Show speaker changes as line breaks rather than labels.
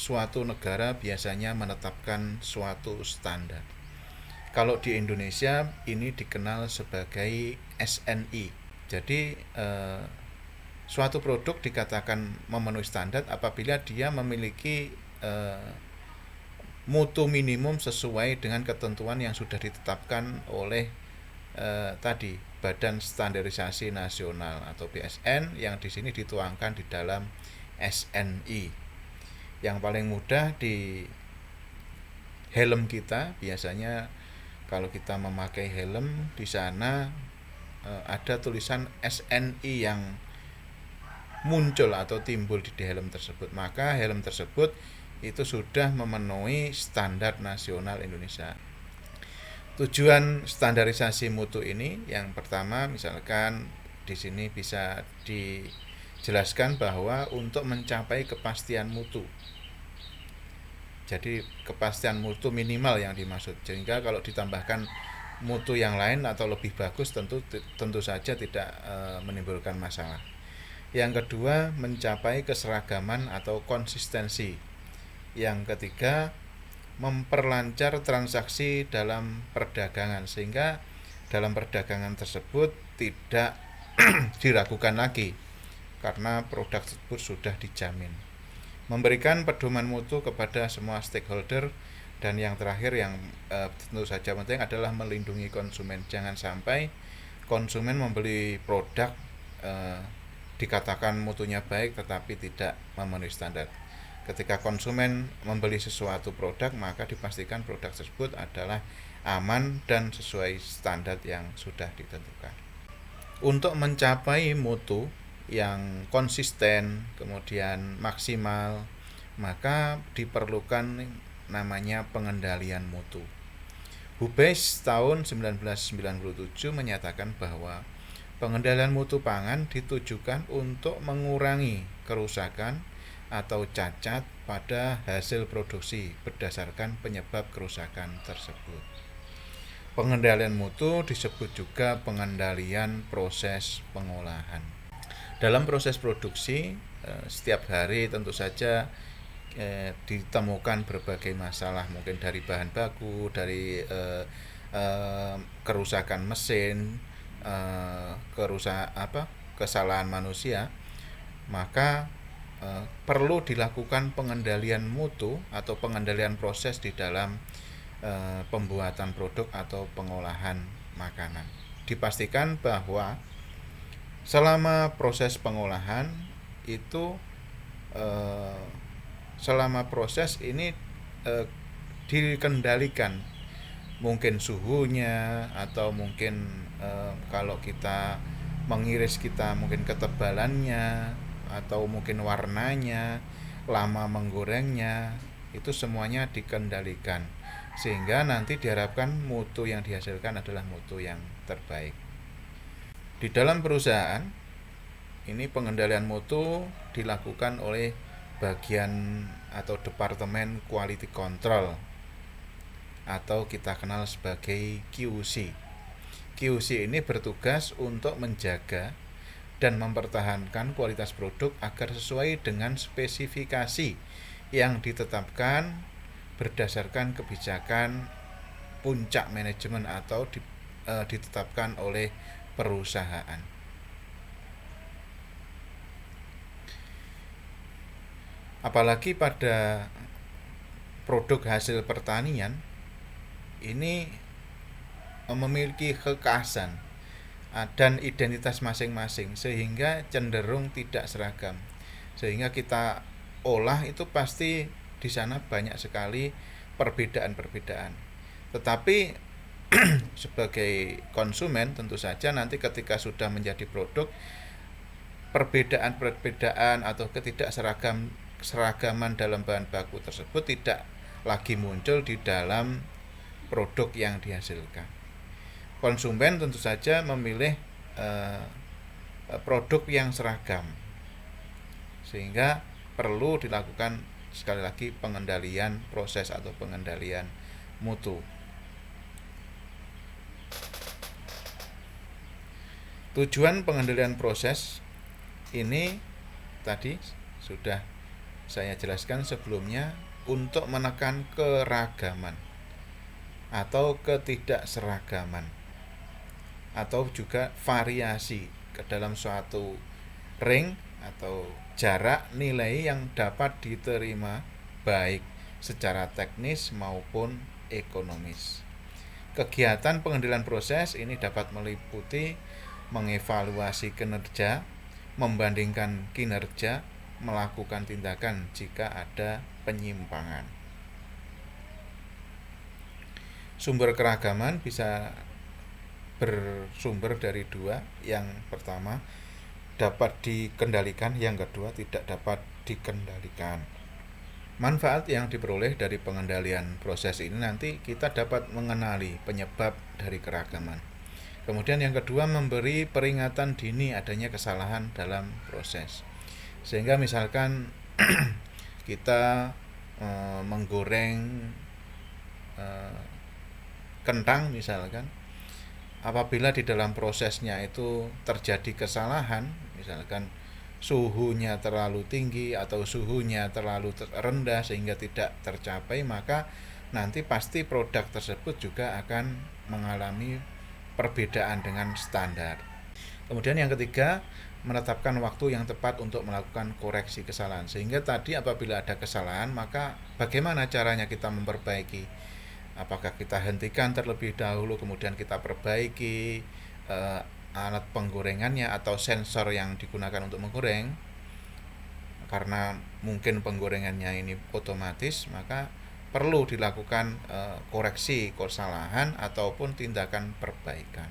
suatu negara biasanya menetapkan suatu standar. Kalau di Indonesia ini dikenal sebagai SNI. Jadi suatu produk dikatakan memenuhi standar apabila dia memiliki mutu minimum sesuai dengan ketentuan yang sudah ditetapkan oleh tadi Badan Standarisasi Nasional atau BSN, yang di sini dituangkan di dalam SNI. Yang paling mudah di helm kita, biasanya kalau kita memakai helm di sana ada tulisan SNI yang muncul atau timbul di helm tersebut, maka helm tersebut itu sudah memenuhi standar nasional Indonesia. Tujuan standarisasi mutu ini yang pertama, misalkan di sini bisa dijelaskan bahwa untuk mencapai kepastian mutu. Jadi kepastian mutu minimal yang dimaksud, sehingga kalau ditambahkan mutu yang lain atau lebih bagus tentu saja tidak menimbulkan masalah. Yang kedua, mencapai keseragaman atau konsistensi. Yang ketiga, memperlancar transaksi dalam perdagangan, sehingga dalam perdagangan tersebut tidak diragukan lagi karena produk tersebut sudah dijamin. Memberikan pedoman mutu kepada semua stakeholder. Dan yang terakhir yang tentu saja penting adalah melindungi konsumen. Jangan sampai konsumen membeli produk dikatakan mutunya baik tetapi tidak memenuhi standar. Ketika konsumen membeli sesuatu produk, maka dipastikan produk tersebut adalah aman dan sesuai standar yang sudah ditentukan. Untuk mencapai mutu yang konsisten kemudian maksimal, maka diperlukan namanya pengendalian mutu. Hubeiss tahun 1997 menyatakan bahwa pengendalian mutu pangan ditujukan untuk mengurangi kerusakan atau cacat pada hasil produksi berdasarkan penyebab kerusakan tersebut. Pengendalian mutu disebut juga pengendalian proses pengolahan. Dalam proses produksi, setiap hari tentu saja ditemukan berbagai masalah, mungkin dari bahan baku, dari kerusakan mesin, kesalahan manusia. Maka perlu dilakukan pengendalian mutu atau pengendalian proses di dalam pembuatan produk atau pengolahan makanan. Dipastikan bahwa selama proses pengolahan itu selama proses ini dikendalikan, mungkin suhunya atau mungkin kalau kita mengiris kita mungkin ketebalannya atau mungkin warnanya, lama menggorengnya, itu semuanya dikendalikan sehingga nanti diharapkan mutu yang dihasilkan adalah mutu yang terbaik. Di dalam perusahaan ini pengendalian mutu dilakukan oleh bagian atau departemen quality control atau kita kenal sebagai QC. QC ini bertugas untuk menjaga dan mempertahankan kualitas produk agar sesuai dengan spesifikasi yang ditetapkan berdasarkan kebijakan puncak manajemen atau ditetapkan oleh perusahaan. Apalagi pada produk hasil pertanian ini memiliki kekhasan dan identitas masing-masing sehingga cenderung tidak seragam. Sehingga kita olah itu pasti di sana banyak sekali perbedaan-perbedaan. Tetapi sebagai konsumen tentu saja nanti ketika sudah menjadi produk, perbedaan-perbedaan atau ketidakseragaman dalam bahan baku tersebut tidak lagi muncul di dalam produk yang dihasilkan. Konsumen tentu saja memilih produk yang seragam, sehingga perlu dilakukan sekali lagi pengendalian proses atau pengendalian mutu. Tujuan pengendalian proses ini tadi sudah saya jelaskan sebelumnya untuk menekan keragaman atau ketidakseragaman atau juga variasi ke dalam suatu ring atau jarak nilai yang dapat diterima baik secara teknis maupun ekonomis. Kegiatan pengendalian proses ini dapat meliputi mengevaluasi kinerja, membandingkan kinerja, melakukan tindakan jika ada penyimpangan. Sumber keragaman bisa bersumber dari dua. Yang pertama dapat dikendalikan, yang kedua tidak dapat dikendalikan. Manfaat yang diperoleh dari pengendalian proses ini nanti kita dapat mengenali penyebab dari keragaman. Kemudian yang kedua, memberi peringatan dini adanya kesalahan dalam proses. Sehingga misalkan kita menggoreng kentang misalkan, apabila di dalam prosesnya itu terjadi kesalahan, misalkan suhunya terlalu tinggi atau suhunya terlalu rendah sehingga tidak tercapai, maka nanti pasti produk tersebut juga akan mengalami perbedaan dengan standar. Kemudian yang ketiga, menetapkan waktu yang tepat untuk melakukan koreksi kesalahan. Sehingga tadi apabila ada kesalahan, maka bagaimana caranya kita memperbaiki? Apakah kita hentikan terlebih dahulu kemudian kita perbaiki alat penggorengannya atau sensor yang digunakan untuk menggoreng, karena mungkin penggorengannya ini otomatis, maka perlu dilakukan koreksi kesalahan ataupun tindakan perbaikan.